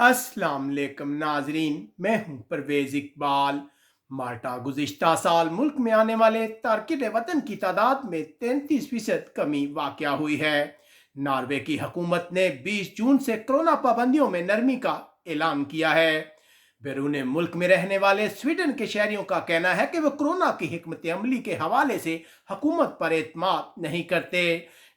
अस्सलाम वालेकुम नाजरीन, मैं हूं परवेज इकबाल। माल्टा गुज़िश्ता साल मुल्क में आने वाले तारकिन वतन की तादाद में 33% कमी वाक़या हुई है। नॉर्वे की हुकूमत ने 20 जून से कोरोना पाबंदियों में नरमी का ऐलान किया है। बैरून मुल्क में रहने वाले स्वीडन के शहरियों का कहना है कि वो कोरोना की हिकमत अमली के हवाले से हुकूमत पर एतमाद नहीं करते।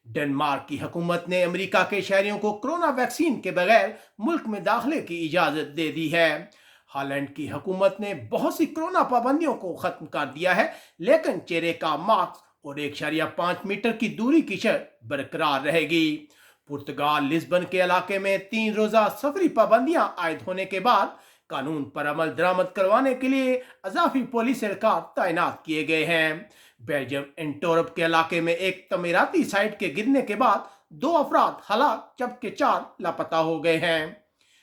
डेनमार्क की हुकूमत ने अमेरिका के शहरियों को कोरोना वैक्सीन के बगैर मुल्क में दाखिले की इजाज़त दे दी है। हॉलैंड की हुकूमत ने बहुत सी कोरोना पाबंदियों को ख़त्म कर दिया है, लेकिन चेहरे का मास्क और 1.5 मीटर की दूरी की शर्त बरकरार रहेगी। पुर्तगाल लिस्बन के इलाके में 3 रोज़ा सफरी पाबंदियां आयद होने के बाद कानून पर अमल दरामद करवाने के लिए अजाफी पुलिस एहलकार तैनात किए गए हैं। बेल्जियम एंटोरप के इलाके में एक तमीराती साइट के गिरने के बाद 2 अफराद हलाक जबकि 4 लापता हो गए हैं।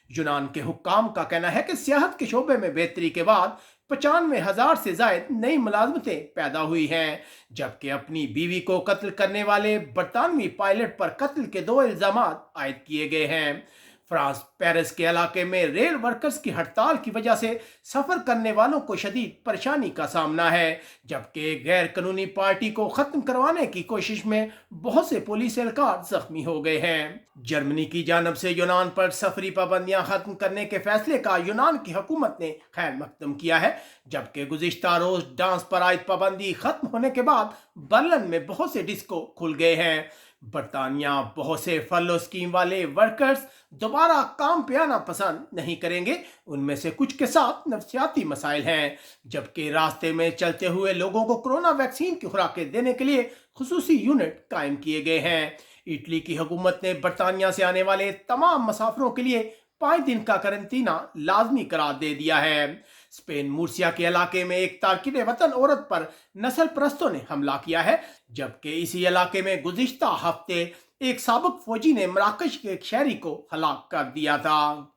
यूनान के हुक्काम का कहना है कि सियाहत के शोबे में बेहतरी के बाद 95,000 से जायद नई मुलाजमतें पैदा हुई हैं, जबकि अपनी बीवी को कत्ल करने वाले बरतानवी पायलट पर कत्ल के 2 इल्जाम आयद किए गए हैं। फ्रांस पेरिस के इलाके में रेल वर्कर्स की हड़ताल की वजह से सफर करने वालों को शदीद परेशानी का सामना है, जबकि गैर कानूनी पार्टी को खत्म करवाने की कोशिश में बहुत से पुलिस एहलकार जख्मी हो गए हैं। जर्मनी की जानब से यूनान पर सफरी पाबंदियां खत्म करने के फैसले का यूनान की हुकूमत ने खैर मकदम किया है, जबकि गुज़िश्ता रोज डांस पर आयद पाबंदी खत्म होने के बाद बर्लिन में बहुत से डिस्को खुल गए हैं। बरतानिया बहुत से फलो स्कीम वाले वर्कर्स दोबारा काम पे आना पसंद नहीं करेंगे। उनमें से कुछ के साथ नफ्सियाती मसाइल हैं, जबकि रास्ते में चलते हुए लोगों को कोरोना वैक्सीन की खुराकें देने के लिए खुसूसी यूनिट कायम किए गए हैं। इटली की हुकूमत ने बरतानिया से आने वाले तमाम मुसाफिरों के लिए 5 दिन का करंतना लाजमी करार दे दिया है। स्पेन मूर्सिया के इलाके में एक तारकिन वतन औरत पर नस्ल परस्तों ने हमला किया है, जबकि इसी इलाके में गुज़िश्ता हफ्ते एक साबिक फौजी ने मराकश के एक शहरी को हलाक कर दिया था।